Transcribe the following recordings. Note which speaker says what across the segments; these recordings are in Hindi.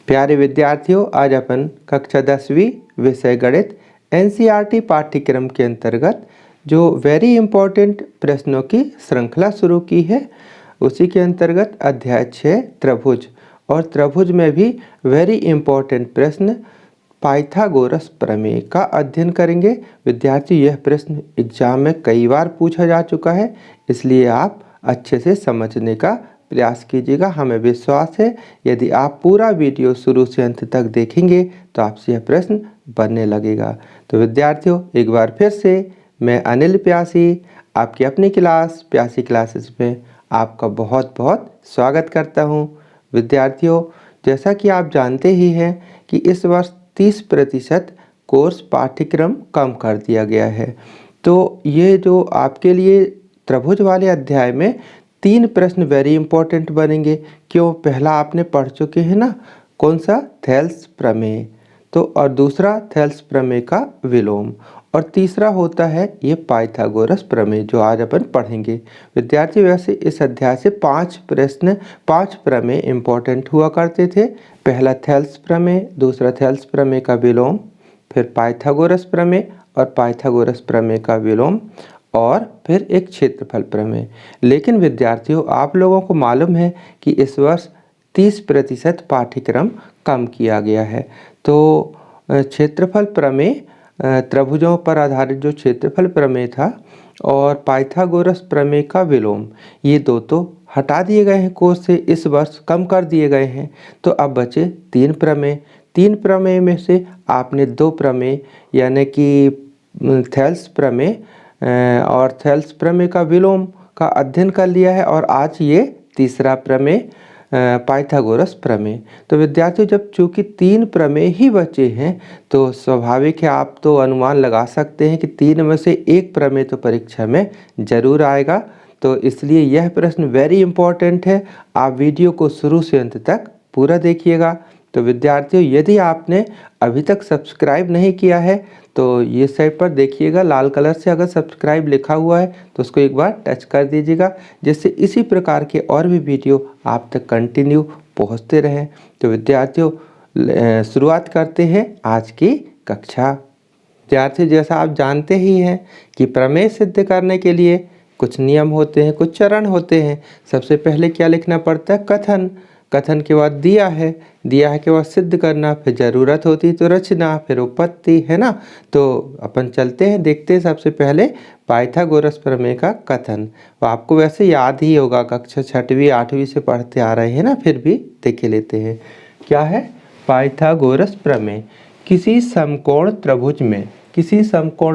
Speaker 1: प्यारे विद्यार्थियों, आज अपन कक्षा 10वीं विषय गणित एनसीईआरटी पाठ्यक्रम के अंतर्गत जो वेरी इम्पोर्टेंट प्रश्नों की श्रृंखला शुरू की है, उसी के अंतर्गत अध्याय 6 त्रिभुज और त्रिभुज में भी वेरी इम्पोर्टेंट प्रश्न पाइथागोरस प्रमेय का अध्ययन करेंगे। विद्यार्थी, यह प्रश्न एग्जाम में कई बार पूछा जा चुका है, इसलिए आप अच्छे से समझने का प्रयास कीजिएगा। हमें विश्वास है यदि आप पूरा वीडियो शुरू से अंत तक देखेंगे तो आपसे यह प्रश्न बनने लगेगा। तो विद्यार्थियों, एक बार फिर से मैं अनिल प्यासी आपकी अपनी क्लास प्यासी क्लासेस में आपका बहुत बहुत स्वागत करता हूं। विद्यार्थियों, जैसा कि आप जानते ही हैं कि इस वर्ष 30% कोर्स पाठ्यक्रम कम कर दिया गया है। तो ये जो आपके लिए त्रिभुज वाले अध्याय में 3 प्रश्न वेरी इंपॉर्टेंट बनेंगे। क्यों? पहला आपने पढ़ चुके हैं ना, कौन सा? थेल्स प्रमेय। तो और दूसरा थेल्स प्रमेय का विलोम, और तीसरा होता है ये पाइथागोरस प्रमेय जो आज अपन पढ़ेंगे। विद्यार्थी, वैसे इस अध्याय से 5 प्रमेय इंपॉर्टेंट हुआ करते थे। पहला थेल्स प्रमेय, दूसरा थेल्स प्रमेय का विलोम, फिर पाइथागोरस प्रमेय और पाइथागोरस प्रमेय का विलोम, और फिर एक क्षेत्रफल प्रमेय। लेकिन विद्यार्थियों, आप लोगों को मालूम है कि इस वर्ष 30% पाठ्यक्रम कम किया गया है। तो क्षेत्रफल प्रमेय, त्रिभुजों पर आधारित जो क्षेत्रफल प्रमेय था, और पाइथागोरस प्रमेय का विलोम, ये दो तो हटा दिए गए हैं कोर्स से, इस वर्ष कम कर दिए गए हैं। तो अब बचे 3 प्रमेय। 3 प्रमेय में से आपने 2 प्रमेय यानी कि थेल्स प्रमेय और थेल्स प्रमेय का विलोम का अध्ययन कर लिया है, और आज ये तीसरा प्रमेय पाइथागोरस प्रमेय। तो विद्यार्थियों, जब चूंकि 3 प्रमेय ही बचे हैं तो स्वाभाविक है आप तो अनुमान लगा सकते हैं कि 3 में से 1 प्रमेय तो परीक्षा में जरूर आएगा। तो इसलिए यह प्रश्न वेरी इंपॉर्टेंट है। आप वीडियो को शुरू से अंत तक पूरा देखिएगा। तो विद्यार्थियों, यदि आपने अभी तक सब्सक्राइब नहीं किया है तो ये साइड पर देखिएगा, लाल कलर से अगर सब्सक्राइब लिखा हुआ है तो उसको एक बार टच कर दीजिएगा, जिससे इसी प्रकार के और भी वीडियो आप तक कंटिन्यू पहुंचते रहें। तो विद्यार्थियों, शुरुआत करते हैं आज की कक्षा। विद्यार्थियों, जैसा आप जानते ही हैं कि प्रमेय सिद्ध करने के लिए कुछ नियम होते हैं, कुछ चरण होते हैं। सबसे पहले क्या लिखना पड़ता है? कथन। कथन के बाद दिया है के बाद सिद्ध करना, फिर ज़रूरत होती तो रचना, फिर उपपत्ति, है ना। तो अपन चलते हैं, देखते हैं सबसे पहले पाइथागोरस प्रमेय का कथन। तो आपको वैसे याद ही होगा, कक्षा 6वीं 8वीं से पढ़ते आ रहे हैं ना, फिर भी देख लेते हैं क्या है पाइथागोरस प्रमेय। किसी समकोण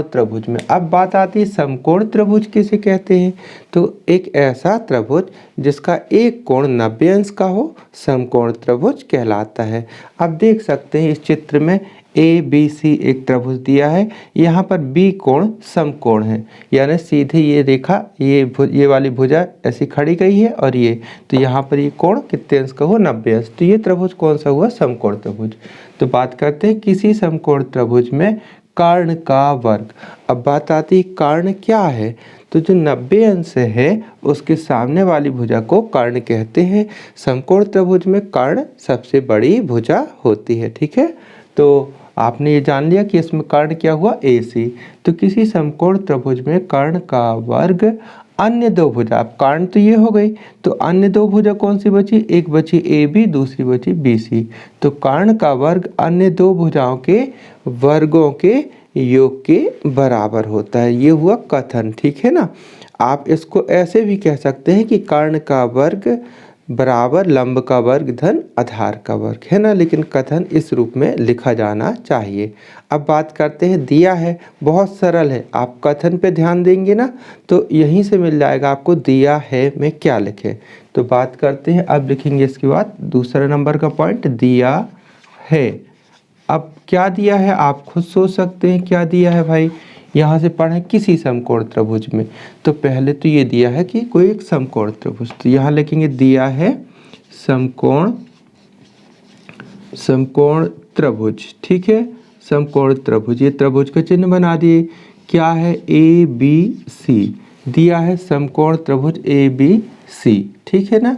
Speaker 1: त्रिभुज में, अब बात आती है समकोण त्रिभुज किसे कहते हैं। तो एक ऐसा त्रिभुज जिसका एक कोण 90 अंश का हो, समकोण त्रिभुज कहलाता है। अब देख सकते हैं इस चित्र में ABC एक त्रिभुज दिया है, यहाँ पर B कोण समकोण है, यानी सीधे ये रेखा ये वाली भुजा ऐसी खड़ी गई है, और ये तो यहाँ पर ये कोण कितने अंश का हो? 90 अंश। तो ये त्रिभुज कौन सा हुआ? समकोण त्रिभुज। तो बात करते हैं किसी समकोण त्रिभुज में कर्ण का वर्ग। अब बात आती है कर्ण क्या है। तो जो 90 अंश है उसके सामने वाली भुजा को कर्ण कहते हैं। समकोण त्रिभुज में कर्ण सबसे बड़ी भुजा होती है, ठीक है। तो आपने ये जान लिया कि इसमें कर्ण क्या हुआ? AC। तो किसी समकोण त्रिभुज में कर्ण का वर्ग अन्य 2 भुजा, अब कर्ण तो ये हो गई, तो अन्य 2 भुजा कौन सी बची? एक बची AB, दूसरी बची BC। तो कर्ण का वर्ग अन्य 2 भुजाओं के वर्गों के योग के बराबर होता है। ये हुआ कथन, ठीक है ना। आप इसको ऐसे भी कह सकते हैं कि कर्ण का वर्ग बराबर लंब का वर्ग धन आधार का वर्ग, है ना, लेकिन कथन इस रूप में लिखा जाना चाहिए। अब बात करते हैं दिया है, बहुत सरल है। आप कथन पे ध्यान देंगे ना तो यहीं से मिल जाएगा आपको दिया है में क्या लिखे। तो बात करते हैं, अब लिखेंगे इसके बाद दूसरा नंबर का पॉइंट, दिया है। अब क्या दिया है आप खुद सोच सकते हैं क्या दिया है भाई। यहाँ से पढ़ें त्रिभुज समकोण त्रिभुज में, तो पहले तो ये दिया है कि कोई एक समकोण त्रिभुज, तो यहाँ लिखेंगे दिया है समकोण त्रिभुज, ठीक है। समकोण त्रिभुज, ये त्रिभुज का चिन्ह बना दिए। क्या है? ABC दिया है समकोण त्रिभुज ABC, ठीक है ना,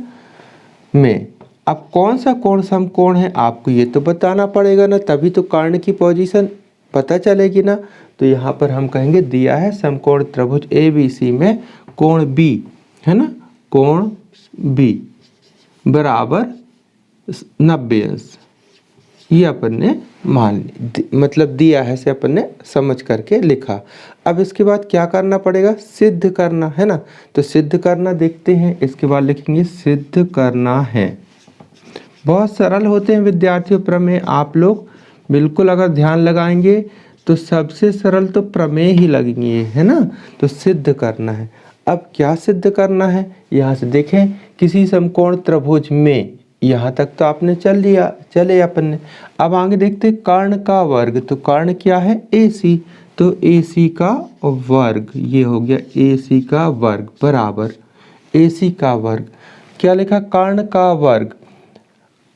Speaker 1: में अब कौन सा कोण समकोण है आपको ये तो बताना पड़ेगा ना, तभी तो कर्ण की पोजीशन पता चलेगी ना। तो यहाँ पर हम कहेंगे दिया है समकोण त्रिभुज ABC में कोण B है ना, कोण B बराबर 90 अंश, ये अपन ने मान मतलब दिया है से अपन ने समझ करके लिखा। अब इसके बाद क्या करना पड़ेगा, सिद्ध करना है ना। तो सिद्ध करना देखते हैं, इसके बाद लिखेंगे सिद्ध करना है। बहुत सरल होते हैं विद्यार्थियों प्रमेय, आप लोग बिल्कुल अगर ध्यान लगाएंगे तो सबसे सरल तो प्रमेय ही लगेंगे है ना। तो सिद्ध करना है। अब क्या सिद्ध करना है, यहाँ से देखें किसी समकोण त्रिभुज में, यहाँ तक तो आपने चले अपन ने। अब आगे देखते कर्ण का वर्ग, तो कर्ण क्या है AC, तो AC का वर्ग, ये हो गया AC का वर्ग बराबर AC का वर्ग। क्या लिखा, कर्ण का वर्ग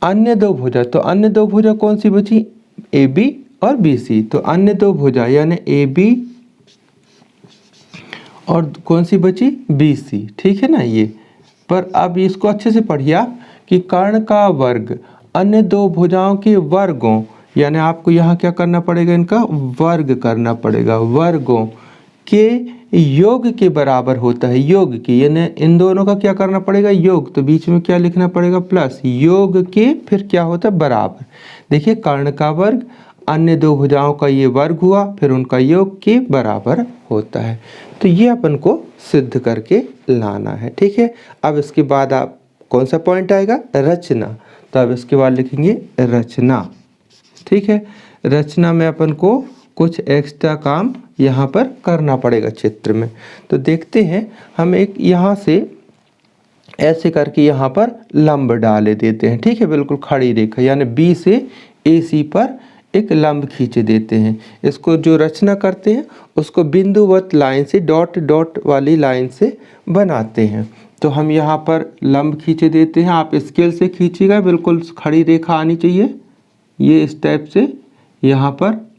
Speaker 1: अन्य दो भुजा, तो अन्य दो भुजा कौन सी बची, AB और BC। तो अन्य दो भुजा यानी AB और कौन सी बची BC, ठीक है ना ये। पर अब इसको अच्छे से पढ़िए आप कि कर्ण का वर्ग अन्य दो भुजाओं के वर्गों, यानी आपको यहाँ क्या करना पड़ेगा, इनका वर्ग करना पड़ेगा, वर्गों के योग के बराबर होता है, योग की, यानी इन दोनों का क्या करना पड़ेगा योग, तो बीच में क्या लिखना पड़ेगा प्लस, योग के फिर क्या होता है बराबर। देखिए कर्ण का वर्ग अन्य दो भुजाओं का ये वर्ग हुआ, फिर उनका योग के बराबर होता है। तो ये अपन को सिद्ध करके लाना है, ठीक है। अब इसके बाद आप कौन सा पॉइंट आएगा, रचना। तो अब इसके बाद लिखेंगे रचना, ठीक है। रचना में अपन को कुछ एक्स्ट्रा काम यहाँ पर करना पड़ेगा चित्र में। तो देखते हैं हम एक यहाँ से ऐसे करके यहाँ पर लंब डाले देते हैं, ठीक है, बिल्कुल खड़ी रेखा, यानी B से AC पर एक लंब खींचे देते हैं। इसको जो रचना करते हैं उसको बिंदुवत लाइन से, डॉट डॉट वाली लाइन से बनाते हैं। तो हम यहाँ पर लंब खींचे देते हैं, आप स्केल से खींचिएगा, बिल्कुल खड़ी रेखा आनी चाहिए, ये इस टाइप से। यहाँ पर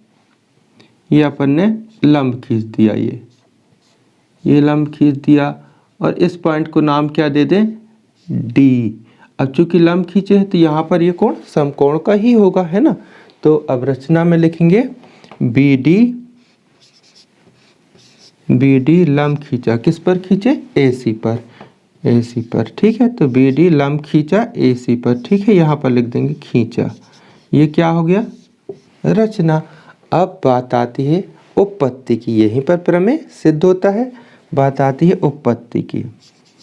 Speaker 1: ये अपन ने लंब खींच दिया, ये लंब खींच दिया, और इस पॉइंट को नाम क्या दे दें, D। अब चूंकि लंब खींचे हैं तो यहाँ पर ये कोण समकोण का ही होगा, है ना। तो अब रचना में लिखेंगे BD लंब खींचा, किस पर खींचे, AC पर, ठीक है। तो BD लंब खींचा AC पर, ठीक है, यहाँ पर लिख देंगे खींचा, ये क्या हो गया रचना। अब बात आती है उपपत्ति की, यहीं पर प्रमेय सिद्ध होता है। बात आती है उपपत्ति की,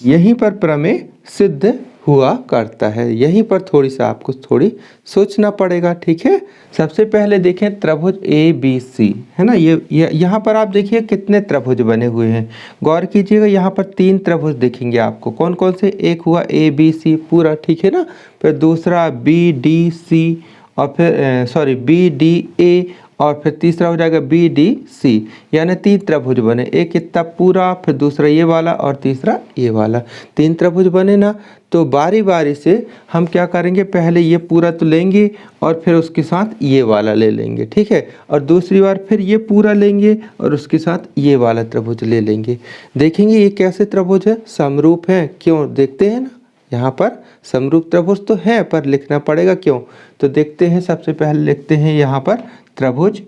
Speaker 1: यहीं पर प्रमेय सिद्ध हुआ करता है, यहीं पर थोड़ी सा आपको थोड़ी सोचना पड़ेगा, ठीक है। सबसे पहले देखें त्रिभुज ABC है ना, ये यहाँ पर आप देखिए कितने त्रिभुज बने हुए हैं, गौर कीजिएगा। यहाँ पर 3 त्रिभुज दिखेंगे आपको, कौन कौन से, एक हुआ ABC पूरा, ठीक है ना, फिर दूसरा BDC और फिर BDA, और फिर तीसरा हो जाएगा BDC, यानी 3 त्रिभुज बने, एक इतना पूरा, फिर दूसरा ये वाला और तीसरा ये वाला, 3 त्रिभुज बने ना। तो बारी बारी से हम क्या करेंगे, पहले ये पूरा तो लेंगे और फिर उसके साथ ये वाला ले लेंगे, ठीक है, और दूसरी बार फिर ये पूरा लेंगे और उसके साथ ये वाला त्रिभुज ले लेंगे। देखेंगे ये कैसे त्रिभुज है, समरूप है, क्यों देखते हैं ना, यहाँ पर समरूप त्रिभुज तो है पर लिखना पड़ेगा क्यों। तो देखते हैं, सबसे पहले लिखते हैं यहाँ पर त्रिभुज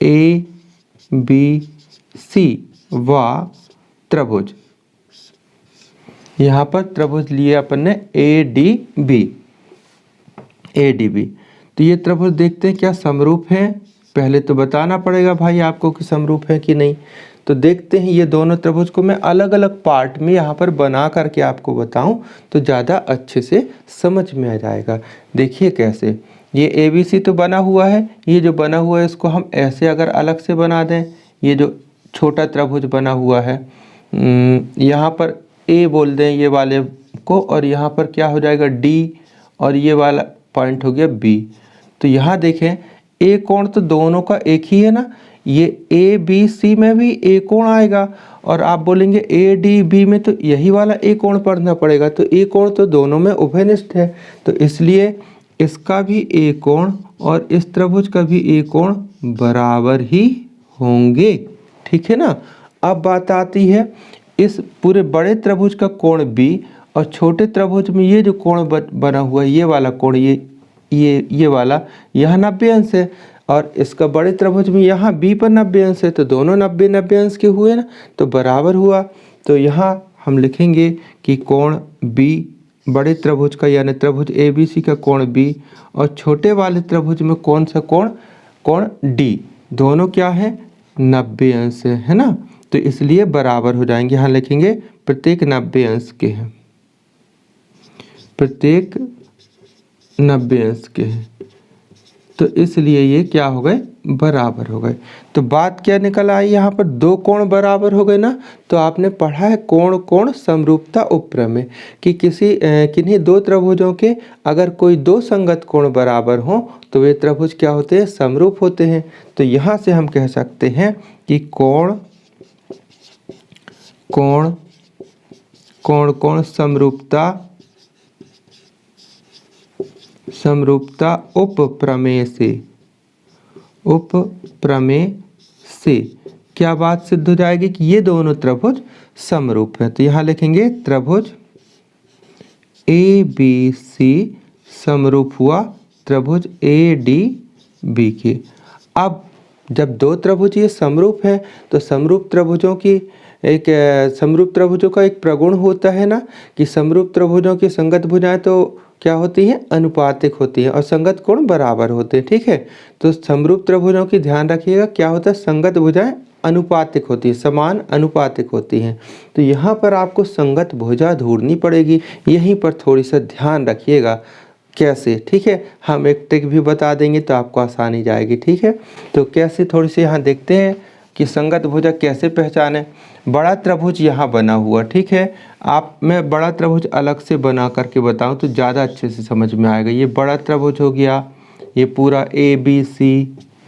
Speaker 1: ABC व त्रिभुज, यहाँ पर त्रिभुज लिए अपन ने ADB। तो ये त्रिभुज देखते हैं क्या समरूप है, पहले तो बताना पड़ेगा भाई आपको कि समरूप है कि नहीं। तो देखते हैं ये दोनों त्रिभुज को मैं अलग अलग पार्ट में यहाँ पर बना करके आपको बताऊं तो ज़्यादा अच्छे से समझ में आ जाएगा। देखिए कैसे, ये ABC तो बना हुआ है, ये जो बना हुआ है इसको हम ऐसे अगर अलग से बना दें, ये जो छोटा त्रिभुज बना हुआ है यहाँ पर A बोल दें ये वाले को, और यहाँ पर क्या हो जाएगा D, और ये वाला पॉइंट हो गया B। तो यहाँ देखें A कोण तो दोनों का एक ही है ना, ये ABC में भी A कोण आएगा, और आप बोलेंगे ADB में तो यही वाला A कोण पढ़ना पड़ेगा, तो A कोण तो दोनों में उभयनिष्ठ है, तो इसलिए इसका भी A कोण और इस त्रिभुज का भी A कोण बराबर ही होंगे, ठीक है ना। अब बात आती है इस पूरे बड़े त्रिभुज का कोण B और छोटे त्रिभुज में ये जो कोण बना हुआ है, ये वाला कोण, ये वाला, यहाँ 90 अंश है, और इसका बड़े त्रिभुज में यहाँ बी पर 90 अंश है, तो दोनों 90 अंश के हुए ना, तो बराबर हुआ। तो यहाँ हम लिखेंगे कि कोण बी बड़े त्रिभुज का यानी त्रिभुज ABC का कोण बी, और छोटे वाले त्रिभुज में कौन सा कोण, कोण डी, दोनों क्या है 90 अंश है ना, तो इसलिए बराबर हो जाएंगे। यहाँ लिखेंगे प्रत्येक 90 अंश के हैं, प्रत्येक 90 अंश के हैं, तो इसलिए ये क्या हो गए, बराबर हो गए। तो बात क्या निकल आई यहाँ पर, दो कोण बराबर हो गए ना। तो आपने पढ़ा है कोण कोण समरूपता उपप्रमेय कि किन्हीं दो त्रिभुजों के अगर कोई दो संगत कोण बराबर हो तो वे त्रिभुज क्या होते हैं, समरूप होते हैं। तो यहाँ से हम कह सकते हैं कि कोण कोण कोण कोण समरूपता उपप्रमेय से क्या बात सिद्ध हो जाएगी कि ये दोनों त्रिभुज समरूप हैं। तो यहाँ लिखेंगे त्रिभुज ABC समरूप हुआ त्रिभुज ADB के। अब जब दो त्रिभुज ये समरूप हैं तो समरूप त्रिभुजों का एक प्रगुण होता है ना कि समरूप त्रिभुजों की संगत भुजाएं तो क्या होती हैं, अनुपातिक होती हैं, और संगत कोण बराबर होते हैं। ठीक है, तो समरूप त्रिभुजों की ध्यान रखिएगा क्या होता है, संगत भुजाएं अनुपातिक होती है, समान अनुपातिक होती हैं। तो यहाँ पर आपको संगत भुजा ढूंढनी पड़ेगी, यहीं पर थोड़ी सा ध्यान रखिएगा कैसे। ठीक है, हम एक ट्रिक भी बता देंगे तो आपको आसानी जाएगी। ठीक है, तो कैसे थोड़ी सी यहाँ देखते हैं कि संगत भुजा कैसे पहचाने। बड़ा त्रिभुज यहाँ बना हुआ, ठीक है, मैं बड़ा त्रिभुज अलग से बना करके बताऊं तो ज़्यादा अच्छे से समझ में आएगा। ये बड़ा त्रिभुज हो गया, ये पूरा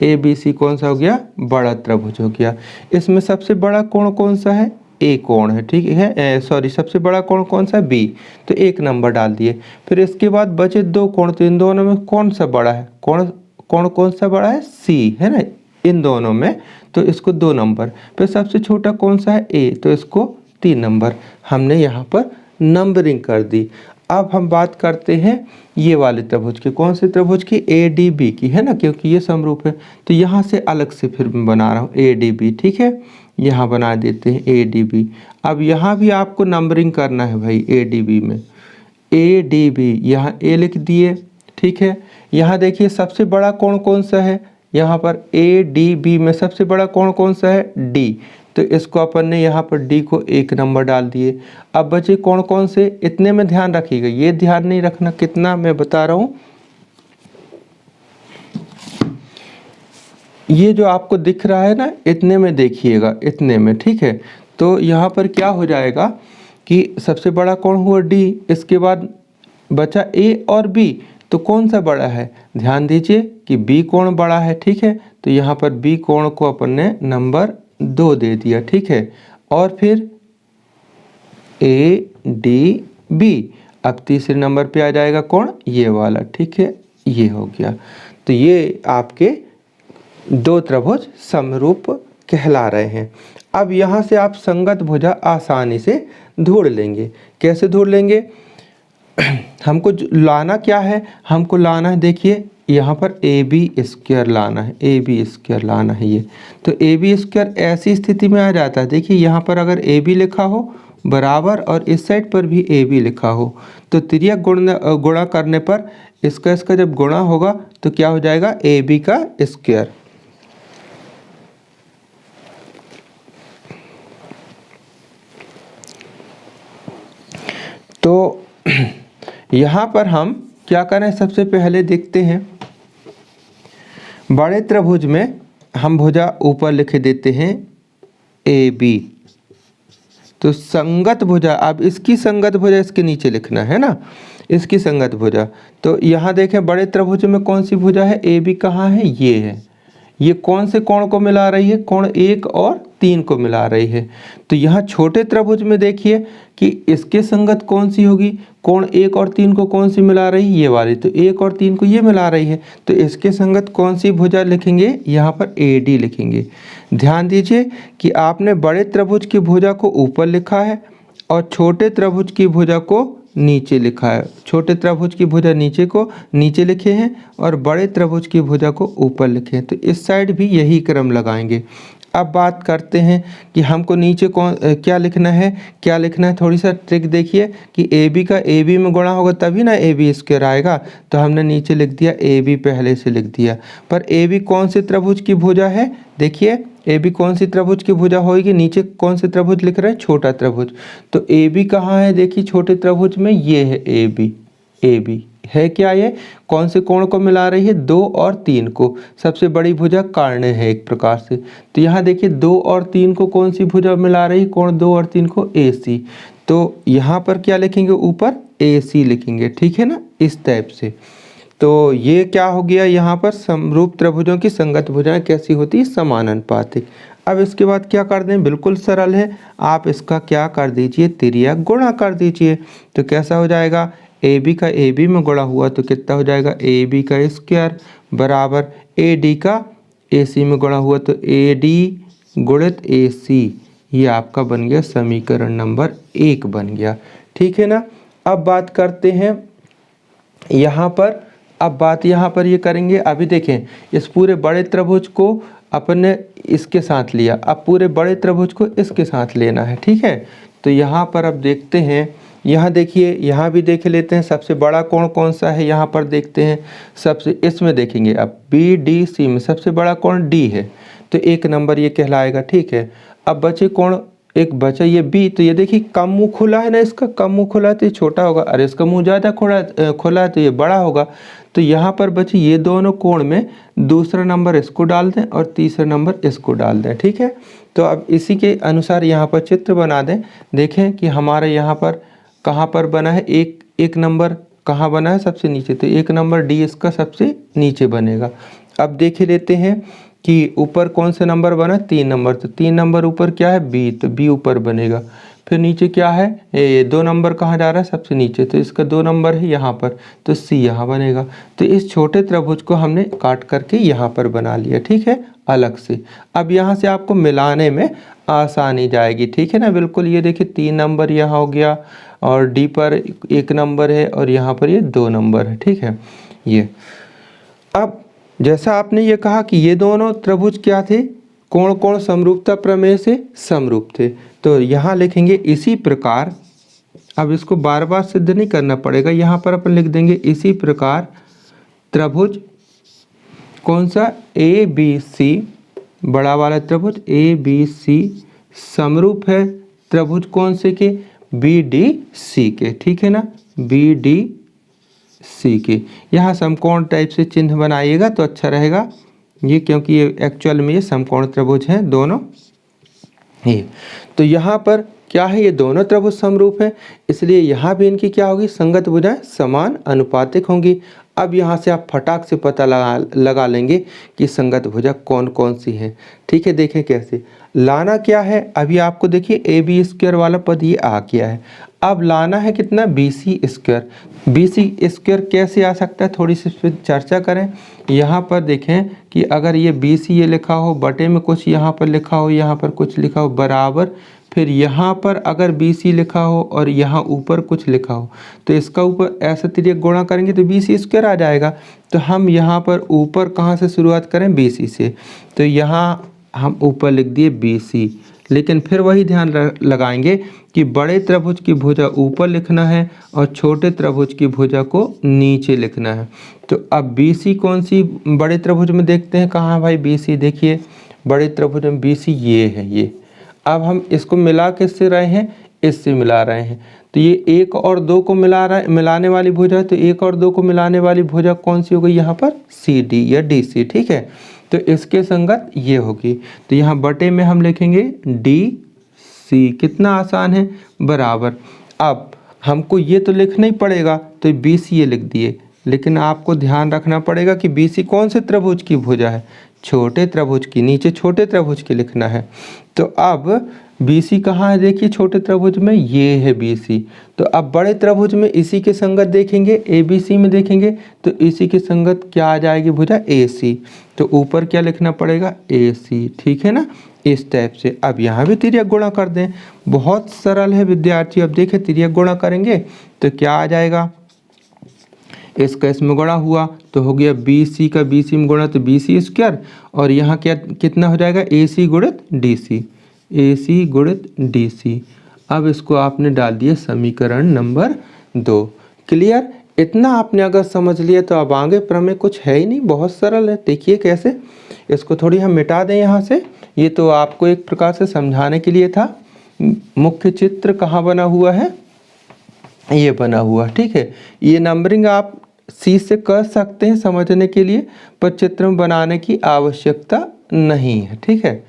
Speaker 1: ABC कौन सा हो गया, बड़ा त्रिभुज हो गया। इसमें सबसे बड़ा कोण कौन सा है, A कोण है। ठीक है, सबसे बड़ा कोण कौन सा है, B, तो 1 नंबर डाल दिए। फिर इसके बाद बचे दो कोण, तो इन दोनों में कौन सा बड़ा है, कोण कौन सा बड़ा है, C है ना, इन दोनों में, तो इसको 2 नंबर। फिर सबसे छोटा कौन सा है, A, तो इसको 3 नंबर। हमने यहाँ पर नंबरिंग कर दी। अब हम बात करते हैं ये वाले त्रिभुज की, कौन से त्रिभुज की, ADB की, है ना, क्योंकि ये समरूप है। तो यहाँ से अलग से फिर मैं बना रहा हूँ ADB। ठीक है, यहाँ बना देते हैं ADB। अब यहाँ भी आपको नंबरिंग करना है भाई, ADB में ADB यहाँ A लिख दिए। ठीक है, यहाँ देखिए सबसे बड़ा कोण कौन सा है, यहाँ पर ADB में सबसे बड़ा कोण कौन सा है, D, तो इसको अपन ने यहाँ पर D को 1 नंबर डाल दिए। अब बचे कोण कौन से, इतने में ध्यान रखिएगा, ये ध्यान नहीं रखना कितना मैं बता रहा हूँ, ये जो आपको दिख रहा है ना, इतने में देखिएगा, इतने में। ठीक है, तो यहाँ पर क्या हो जाएगा कि सबसे बड़ा कोण हुआ D, इसके बाद बचा A और B, तो कौन सा बड़ा है, ध्यान दीजिए कि B कोण बड़ा है। ठीक है, तो यहाँ पर B कोण को अपन ने नंबर 2 दे दिया। ठीक है, और फिर ADB, अब तीसरे नंबर पे आ जाएगा कौन, ये वाला। ठीक है, ये हो गया। तो ये आपके दो त्रिभुज समरूप कहला रहे हैं। अब यहाँ से आप संगत भुजा आसानी से ढूंढ लेंगे। कैसे ढूंढ लेंगे, हमको लाना क्या है, हमको लाना है, देखिए यहाँ पर AB² लाना है, AB² लाना है ये। तो AB² ऐसी स्थिति में आ जाता है, देखिए यहाँ पर अगर AB लिखा हो बराबर और इस साइड पर भी AB लिखा हो, तो तिर्यक गुणा करने पर इसका जब गुणा होगा तो क्या हो जाएगा, AB²। तो यहाँ पर हम क्या करें, सबसे पहले देखते हैं बड़े त्रिभुज में हम भुजा ऊपर लिख देते हैं AB, तो संगत भुजा, अब इसकी संगत भुजा इसके नीचे लिखना है ना, इसकी संगत भुजा। तो यहाँ देखें बड़े त्रिभुज में कौन सी भुजा है, AB कहाँ है, ये है, ये कौन से कोण को मिला रही है, कोण 1 और 3 को मिला रही है। तो यहाँ छोटे त्रिभुज में देखिए कि इसके संगत कौन सी होगी, कोण 1 और 3 को कौन सी मिला रही है, ये वाली, तो 1 और 3 को ये मिला रही है, तो इसके संगत कौन सी भुजा लिखेंगे, यहाँ पर AD लिखेंगे। ध्यान दीजिए कि आपने बड़े त्रिभुज की भुजा को ऊपर लिखा है और छोटे त्रिभुज की भुजा को नीचे लिखा है। छोटे त्रिभुज की भुजा नीचे को नीचे लिखे हैं और बड़े त्रिभुज की भुजा को ऊपर लिखे हैं। तो इस साइड भी यही क्रम लगाएंगे। अब बात करते हैं कि हमको नीचे क्या लिखना है। थोड़ी सा ट्रिक देखिए कि ए बी का ए बी में गुणा होगा तभी ना ए बी स्क्वायर आएगा। तो हमने नीचे लिख दिया ए बी, पहले से लिख दिया। पर ए बी कौन से त्रिभुज की भुजा है, देखिए ए बी कौन सी त्रिभुज की भुजा होगी, नीचे कौन से त्रिभुज लिख रहे हैं, छोटा त्रिभुज। तो ए बी कहाँ है, देखिए छोटे त्रिभुज में ये है ए बी। ए बी है क्या, ये कौन से कोण को मिला रही है, 2 और 3 को। सबसे बड़ी भुजा कर्ण है एक प्रकार से। तो यहाँ देखिए 2 और 3 को कौन सी भुजा मिला रही है, कोण 2 और 3 को, ए सी। तो यहाँ पर क्या लिखेंगे, ऊपर ए सी लिखेंगे, ठीक है ना, इस टाइप से। तो ये क्या हो गया, यहाँ पर समरूप त्रिभुजों की संगत भुजाएं कैसी होती है, समानुपातिक। अब इसके बाद क्या कर दें, बिल्कुल सरल है, आप इसका क्या कर दीजिए, तिर्यक गुणा कर दीजिए। तो कैसा हो जाएगा, ए बी का ए बी में गुणा हुआ तो कितना हो जाएगा, ए बी का स्क्वायर बराबर ए डी का ए सी में गुणा हुआ तो ए डी गुणित ए सी। ये आपका बन गया समीकरण नंबर 1 बन गया, ठीक है ना। अब बात करते हैं यहाँ पर, अब बात यहाँ पर ये करेंगे। अभी देखें इस पूरे बड़े त्रिभुज को अपने इसके साथ लिया, अब पूरे बड़े त्रिभुज को इसके साथ लेना है, ठीक है। तो यहाँ पर अब देखते हैं, यहाँ देखिए, यहाँ भी देख लेते हैं सबसे बड़ा कोण कौन सा है, यहाँ पर देखते हैं सबसे, इसमें देखेंगे अब बी डी सी में सबसे बड़ा कोण डी है, तो 1 नंबर ये कहलाएगा, ठीक है। अब बचे कोण, एक बचा ये बी, तो ये देखिए कम मुंह खुला है ना, इसका कम मुंह खुला तो ये छोटा होगा, अरे इसका मुंह ज़्यादा खुला है तो ये बड़ा होगा। तो यहाँ पर बचे ये दोनों कोण में दूसरा नंबर इसको डाल दें और तीसरा नंबर इसको डाल दें, ठीक है। तो अब इसी के अनुसार यहाँ पर चित्र बना दें। देखें कि हमारे यहाँ पर कहाँ पर बना है, एक नंबर कहाँ बना है, सबसे नीचे। तो 1 नंबर डी इसका सबसे नीचे बनेगा। अब देख लेते हैं कि ऊपर कौन सा नंबर बना, 3 नंबर। तो 3 नंबर ऊपर क्या है, बी, तो बी ऊपर बनेगा। फिर नीचे क्या है, ए 2 नंबर कहाँ जा रहा है, सबसे नीचे, तो इसका 2 नंबर है यहाँ पर, तो सी यहाँ बनेगा। तो इस छोटे त्रिभुज को हमने काट करके यहाँ पर बना लिया, ठीक है, अलग से। अब यहाँ से आपको मिलाने में आसानी जाएगी, ठीक है ना, बिल्कुल। ये देखिए 3 नंबर यहाँ हो गया और डी पर 1 नंबर है और यहाँ पर ये 2 नंबर है, ठीक है। ये अब जैसा आपने ये कहा कि ये दोनों त्रिभुज क्या थे, कोण कोण समरूपता प्रमेय से समरूप थे, तो यहाँ लिखेंगे इसी प्रकार। अब इसको बार बार सिद्ध नहीं करना पड़ेगा, यहाँ पर अपन लिख देंगे इसी प्रकार त्रिभुज कौन सा, ए बी सी, बड़ा वाला त्रिभुज ए बी सी समरूप है त्रिभुज कौन से के, बी डी सी के, ठीक है ना, बी डी सी के। यहाँ समकोण टाइप से चिन्ह बनाइएगा तो अच्छा रहेगा ये, क्योंकि ये एक्चुअल में ये समकोण त्रिभुज हैं दोनों ये। तो यहाँ पर क्या है, ये दोनों त्रिभुज समरूप हैं, इसलिए यहाँ भी इनकी क्या होगी, संगत भुजाएं समान अनुपातिक होंगी। अब यहाँ से आप फटाक से पता लगा लेंगे कि संगत भुजा कौन कौन सी हैं, ठीक है। देखें कैसे लाना क्या है, अभी आपको देखिए ए बी स्क्वायर वाला पद ये आ गया है। अब लाना है कितना, B C square. B C square कैसे आ सकता है, थोड़ी सी इस पर चर्चा करें। यहाँ पर देखें कि अगर ये बी सी ये लिखा हो, बटे में कुछ यहाँ पर लिखा हो, यहाँ पर कुछ लिखा हो, बराबर, फिर यहाँ पर अगर बी सी लिखा हो और यहाँ ऊपर कुछ लिखा हो, तो इसका ऊपर ऐसा तिर्यक गुणा करेंगे तो बी सी स्क्वायर आ जाएगा। तो हम यहाँ पर ऊपर कहाँ से शुरुआत करें, बी सी से, तो यहाँ हम ऊपर लिख दिए बी सी, लेकिन फिर वही ध्यान लगाएंगे कि बड़े त्रिभुज की भुजा ऊपर लिखना है और छोटे त्रिभुज की भुजा को नीचे लिखना है। तो अब बी सी कौन सी बड़े त्रिभुज में देखते हैं, कहाँ भाई बी सी, देखिए बड़े त्रिभुज में बी सी ये है, ये। अब हम इसको मिला किससे रहे हैं, इससे मिला रहे हैं। तो ये 1 और 2 को मिलाने वाली भुजा है, तो 1 और 2 को मिलाने वाली भुजा कौन सी हो गई, यहाँ पर सी डी या डी सी, ठीक है। तो इसके संगत ये होगी, तो यहाँ बटे में हम लिखेंगे डी सी, कितना आसान है, बराबर। अब हमको ये तो लिखना ही पड़ेगा, तो बी सी ये लिख दिए, लेकिन आपको ध्यान रखना पड़ेगा कि बी सी कौन से त्रिभुज की भुजा है, छोटे त्रिभुज की, नीचे छोटे त्रिभुज की लिखना है। तो अब BC कहाँ है देखिए छोटे त्रिभुज में, ये है BC। तो अब बड़े त्रिभुज में इसी के संगत देखेंगे, ABC में देखेंगे तो इसी के संगत क्या आ जाएगी भुजा AC। तो ऊपर क्या लिखना पड़ेगा AC, ठीक है ना, इस टाइप से। अब यहाँ भी तिर्यक गुणा कर दें, बहुत सरल है विद्यार्थी। अब देखें तिर्यक गुणा करेंगे तो क्या आ जाएगा, इसका इसमें गुणा हुआ तो हो गया BC का BC में गुणा तो BC स्क्वायर, और यहाँ क्या कितना हो जाएगा AC गुणित DC, AC गुणित DC। अब इसको आपने डाल दिया समीकरण नंबर 2। क्लियर, इतना आपने अगर समझ लिया तो अब आगे प्रमेय कुछ है ही नहीं, बहुत सरल है। देखिए कैसे, इसको थोड़ी हम मिटा दें यहाँ से, ये तो आपको एक प्रकार से समझाने के लिए था। मुख्य चित्र कहाँ बना हुआ है, ये बना हुआ, ठीक है। ये नंबरिंग आप सी से कर सकते हैं समझने के लिए, पर चित्र में बनाने की आवश्यकता नहीं है, ठीक है।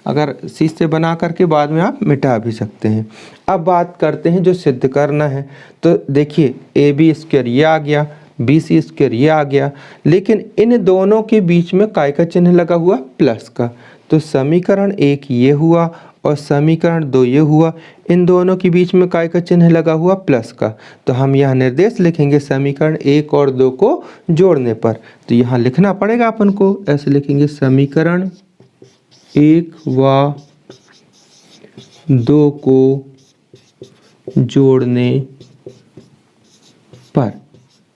Speaker 1: अगर सी से बना करके बाद में आप मिटा भी सकते हैं। अब बात करते हैं जो सिद्ध करना है। तो देखिए AB स्क्वायर ये आ गया, BC स्क्वायर ये आ गया, लेकिन इन दोनों के बीच में काय का चिन्ह लगा हुआ, प्लस का। तो समीकरण 1 ये हुआ और समीकरण 2 ये हुआ, इन दोनों के बीच में काय का चिन्ह लगा हुआ, प्लस का। तो हम यहाँ निर्देश लिखेंगे समीकरण 1 और 2 को जोड़ने पर। तो यहाँ लिखना पड़ेगा अपन को, ऐसे लिखेंगे समीकरण 1 व 2 को जोड़ने पर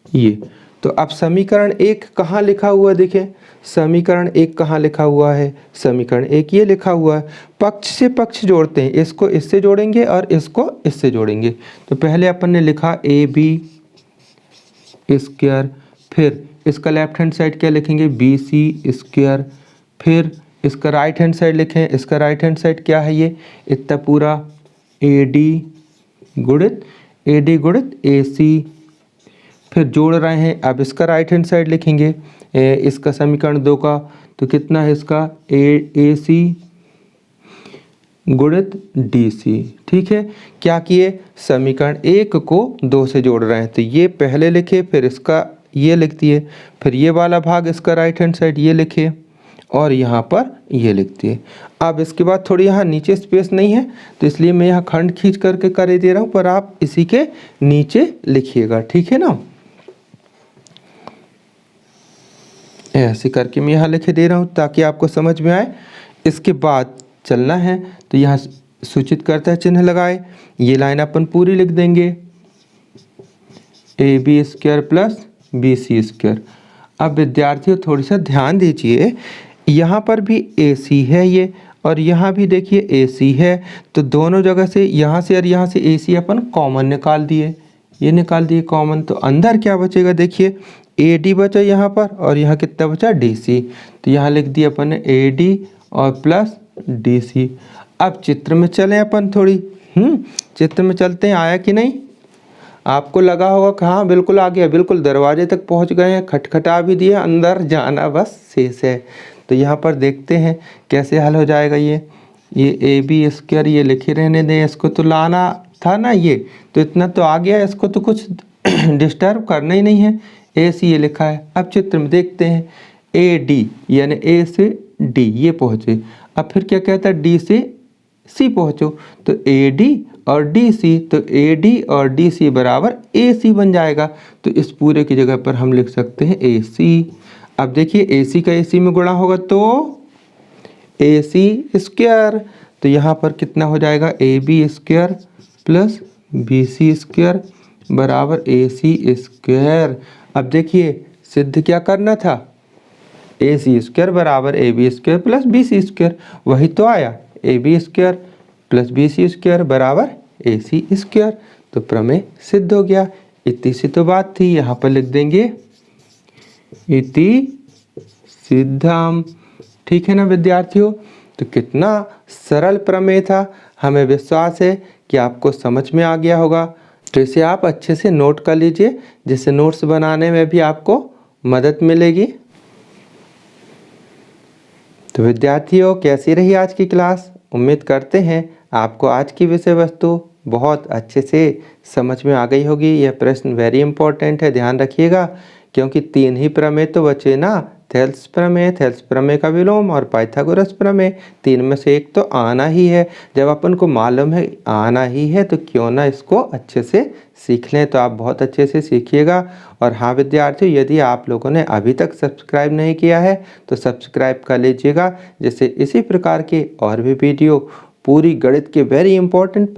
Speaker 1: ये। तो अब समीकरण 1 कहाँ लिखा हुआ है, देखें समीकरण 1 कहाँ लिखा हुआ है, समीकरण 1 ये लिखा हुआ है। पक्ष से पक्ष जोड़ते हैं, इसको इससे जोड़ेंगे और इसको इससे जोड़ेंगे। तो पहले अपन ने लिखा AB स्क्वायर, फिर इसका लेफ्ट हैंड साइड क्या लिखेंगे BC स्क्वायर, फिर इसका राइट हैंड साइड लिखें, इसका राइट हैंड साइड क्या है ये इतना पूरा AD गुणित AC, फिर जोड़ रहे हैं। अब इसका राइट हैंड साइड लिखेंगे इसका समीकरण 2 का, तो कितना है इसका AC गुणित DC, ठीक है। क्या किए, समीकरण 1 को 2 से जोड़ रहे हैं, तो ये पहले लिखे, फिर इसका ये लिख दिए, फिर ये वाला भाग इसका राइट हैंड साइड ये लिखे और यहाँ पर ये लिख दिए। अब इसके बाद थोड़ी यहाँ नीचे स्पेस नहीं है तो इसलिए मैं यहाँ खंड खींच करके कर दे रहा हूँ, पर आप इसी के नीचे लिखिएगा, ठीक है ना। ऐसे करके मैं यहाँ लिखे दे रहा हूँ ताकि आपको समझ में आए। इसके बाद चलना है तो यहाँ सूचित करता है चिन्ह लगाए, ये लाइन अपन पूरी लिख देंगे AB square plus BC square. अब विद्यार्थियों थोड़ी सा ध्यान दीजिए, यहाँ पर भी AC है ये और यहाँ भी देखिए AC है, तो दोनों जगह से यहाँ से और यहाँ से AC अपन कॉमन निकाल दिए, ये निकाल दिए कॉमन। तो अंदर क्या बचेगा, देखिए AD बचा यहाँ पर और यहाँ कितना बचा DC, तो यहाँ लिख दिया अपन ने AD और प्लस DC। अब चित्र में चलें अपन थोड़ी, चित्र में चलते हैं। आया कि नहीं, आपको लगा होगा कहाँ, बिल्कुल आ गया, बिल्कुल दरवाजे तक पहुँच गए हैं, खटखटा भी दिया, अंदर जाना बस शेष है। तो यहाँ पर देखते हैं कैसे हल हो जाएगा। ये AB स्क्वायर ये लिखे रहने दें, इसको तो लाना था ना, ये तो इतना तो आ गया, इसको तो कुछ डिस्टर्ब करना ही नहीं है। AC ये लिखा है। अब चित्र में देखते हैं AD यानी A से D ये पहुँचे, अब फिर क्या कहता है D से C पहुँचो, तो AD और DC, तो AD और DC बराबर AC बन जाएगा। तो इस पूरे की जगह पर हम लिख सकते हैं AC। अब देखिए AC का AC में गुणा होगा तो AC स्क्वायर, तो यहाँ पर कितना हो जाएगा AB square plus BC square बराबर AC स्क्वायर। अब देखिए सिद्ध क्या करना था, AC स्क्वायर बराबर AB square plus BC square, वही तो आया, AB square plus BC square बराबर AC स्क्वायर। तो प्रमेय सिद्ध हो गया। इतनी सी तो बात थी, यहाँ पर लिख देंगे इति सिद्धम, ठीक है ना विद्यार्थियों। तो कितना सरल प्रमेय था, हमें विश्वास है कि आपको समझ में आ गया होगा। तो इसे आप अच्छे से नोट कर लीजिए, जिससे नोट्स बनाने में भी आपको मदद मिलेगी। तो विद्यार्थियों कैसी रही आज की क्लास, उम्मीद करते हैं आपको आज की विषय वस्तु बहुत अच्छे से समझ में आ गई होगी। यह प्रश्न वेरी इंपॉर्टेंट है, ध्यान रखिएगा, क्योंकि 3 ही प्रमेय तो बचे ना, थेल्स प्रमेय का विलोम और पाइथागोरस प्रमेय, तीन में से एक तो आना ही है। जब अपन को मालूम है आना ही है तो क्यों ना इसको अच्छे से सीख लें। तो आप बहुत अच्छे से सीखिएगा। और हाँ विद्यार्थियों, यदि आप लोगों ने अभी तक सब्सक्राइब नहीं किया है तो सब्सक्राइब कर लीजिएगा, जिससे इसी प्रकार के और भी वीडियो पूरी गणित के वेरी इंपॉर्टेंट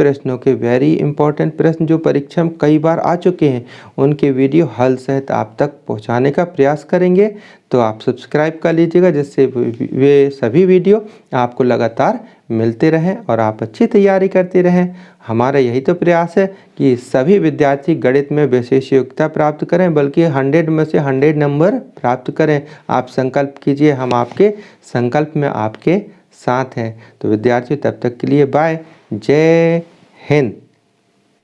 Speaker 1: प्रश्न जो परीक्षा में कई बार आ चुके हैं उनके वीडियो हल सहित आप तक पहुंचाने का प्रयास करेंगे। तो आप सब्सक्राइब कर लीजिएगा, जिससे वे सभी वीडियो आपको लगातार मिलते रहें और आप अच्छी तैयारी करते रहें। हमारा यही तो प्रयास है कि सभी विद्यार्थी गणित में विशेष योग्यता प्राप्त करें, बल्कि 100 में से 100 नंबर प्राप्त करें। आप संकल्प कीजिए, हम आपके संकल्प में आपके साथ हैं। तो विद्यार्थियों, तब तक के लिए बाय। जय हिंद।